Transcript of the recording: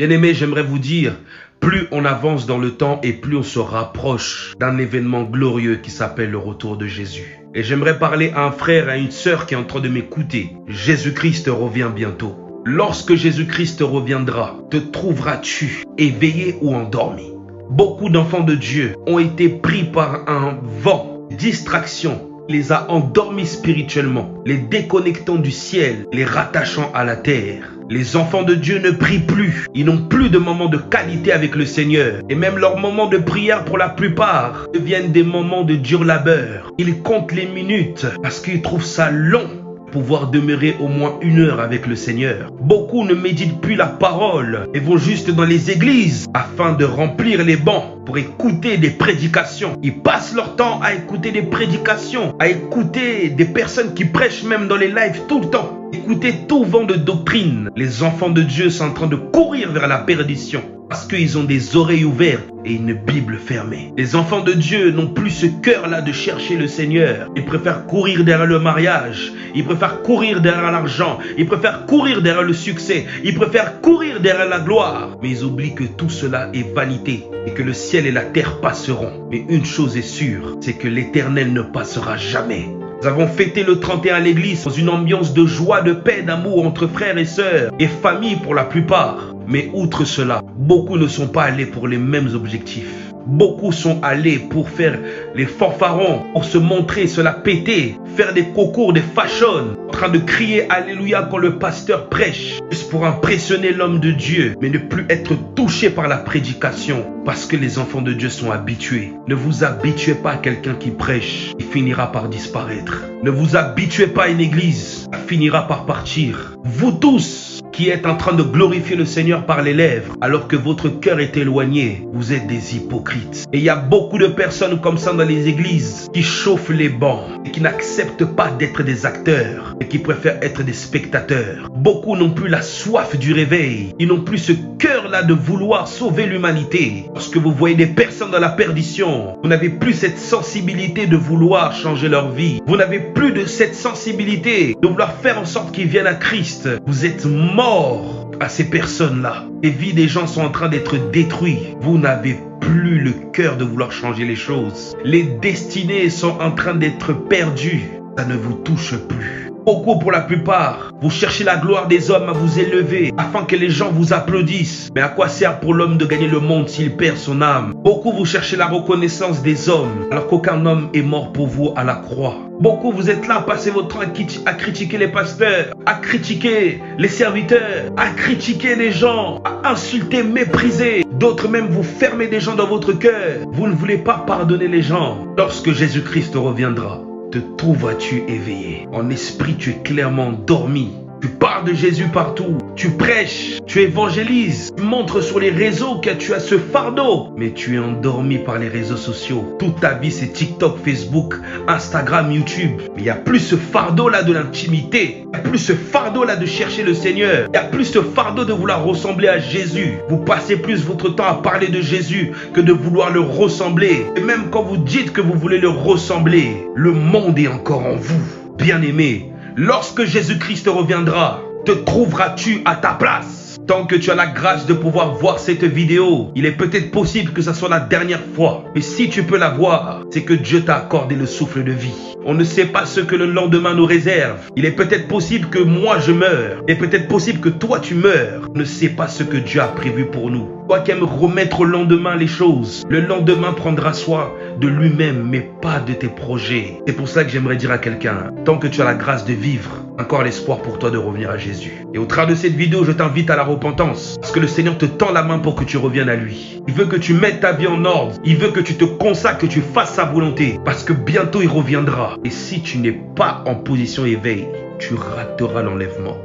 Bien-aimés, j'aimerais vous dire, plus on avance dans le temps et plus on se rapproche d'un événement glorieux qui s'appelle le retour de Jésus. Et j'aimerais parler à un frère et à une sœur qui est en train de m'écouter. Jésus-Christ revient bientôt. Lorsque Jésus-Christ reviendra, te trouveras-tu éveillé ou endormi? Beaucoup d'enfants de Dieu ont été pris par un vent, distraction, les a endormis spirituellement, les déconnectant du ciel, les rattachant à la terre. Les enfants de Dieu ne prient plus. Ils n'ont plus de moments de qualité avec le Seigneur. Et même leurs moments de prière pour la plupart deviennent des moments de dur labeur. Ils comptent les minutes parce qu'ils trouvent ça long. Pouvoir demeurer au moins 1 heure avec le Seigneur. Beaucoup ne méditent plus la parole et vont juste dans les églises afin de remplir les bancs pour écouter des prédications. Ils passent leur temps à écouter des prédications, à écouter des personnes qui prêchent même dans les lives tout le temps. Écoutez tout vent de doctrine. Les enfants de Dieu sont en train de courir vers la perdition parce qu'ils ont des oreilles ouvertes et une Bible fermée. Les enfants de Dieu n'ont plus ce cœur-là de chercher le Seigneur. Ils préfèrent courir derrière le mariage. Ils préfèrent courir derrière l'argent. Ils préfèrent courir derrière le succès. Ils préfèrent courir derrière la gloire. Mais ils oublient que tout cela est vanité et que le ciel et la terre passeront. Mais une chose est sûre, c'est que l'Éternel ne passera jamais. Nous avons fêté le 31 à l'église dans une ambiance de joie, de paix, d'amour entre frères et sœurs et familles pour la plupart. Mais outre cela, beaucoup ne sont pas allés pour les mêmes objectifs. Beaucoup sont allés pour faire les fanfarons, pour se montrer, se la péter, faire des concours, des fashion, en train de crier Alléluia quand le pasteur prêche, juste pour impressionner l'homme de Dieu, mais ne plus être touché par la prédication, parce que les enfants de Dieu sont habitués. Ne vous habituez pas à quelqu'un qui prêche, il finira par disparaître. Ne vous habituez pas à une église, elle finira par partir. Vous tous qui êtes en train de glorifier le Seigneur par les lèvres, alors que votre cœur est éloigné, vous êtes des hypocrites. Et il y a beaucoup de personnes comme ça dans les églises qui chauffent les bancs et qui n'acceptent pas d'être des acteurs et qui préfèrent être des spectateurs. Beaucoup n'ont plus la soif du réveil. Ils n'ont plus ce cœur-là de vouloir sauver l'humanité. Lorsque vous voyez des personnes dans la perdition, vous n'avez plus cette sensibilité de vouloir changer leur vie. Vous n'avez plus de cette sensibilité de vouloir faire en sorte qu'ils viennent à Christ. Vous êtes mort à ces personnes-là. Les vies des gens sont en train d'être détruites. Vous n'avez plus le cœur de vouloir changer les choses. Les destinées sont en train d'être perdues. Ça ne vous touche plus. Beaucoup, pour la plupart, vous cherchez la gloire des hommes à vous élever afin que les gens vous applaudissent. Mais à quoi sert pour l'homme de gagner le monde s'il perd son âme? Beaucoup, vous cherchez la reconnaissance des hommes alors qu'aucun homme est mort pour vous à la croix. Beaucoup, vous êtes là à passer votre temps à critiquer les pasteurs, à critiquer les serviteurs, à critiquer les gens, à insulter, mépriser. D'autres même, vous fermez des gens dans votre cœur. Vous ne voulez pas pardonner les gens. Lorsque Jésus-Christ reviendra, te trouveras-tu éveillé? En esprit, tu es clairement dormi. Tu parles de Jésus partout, tu prêches, tu évangélises, tu montres sur les réseaux que tu as ce fardeau. Mais tu es endormi par les réseaux sociaux. Toute ta vie, c'est TikTok, Facebook, Instagram, YouTube. Mais il n'y a plus ce fardeau-là de l'intimité. Il n'y a plus ce fardeau-là de chercher le Seigneur. Il n'y a plus ce fardeau de vouloir ressembler à Jésus. Vous passez plus votre temps à parler de Jésus que de vouloir le ressembler. Et même quand vous dites que vous voulez le ressembler, le monde est encore en vous. Bien-aimé, lorsque Jésus-Christ reviendra, te trouveras-tu à ta place? Tant que tu as la grâce de pouvoir voir cette vidéo, il est peut-être possible que ça soit la dernière fois. Mais si tu peux la voir, c'est que Dieu t'a accordé le souffle de vie. On ne sait pas ce que le lendemain nous réserve. Il est peut-être possible que moi je meure. Il est peut-être possible que toi tu meurs. On ne sait pas ce que Dieu a prévu pour nous. Toi qui aimes remettre au lendemain les choses, le lendemain prendra soin de lui-même, mais pas de tes projets. C'est pour ça que j'aimerais dire à quelqu'un, tant que tu as la grâce de vivre, encore l'espoir pour toi de revenir à Jésus. Et au travers de cette vidéo, je t'invite à la repentance, parce que le Seigneur te tend la main pour que tu reviennes à lui. Il veut que tu mettes ta vie en ordre. Il veut que tu te consacres, que tu fasses sa volonté, parce que bientôt il reviendra. Et si tu n'es pas en position éveil, tu rateras l'enlèvement.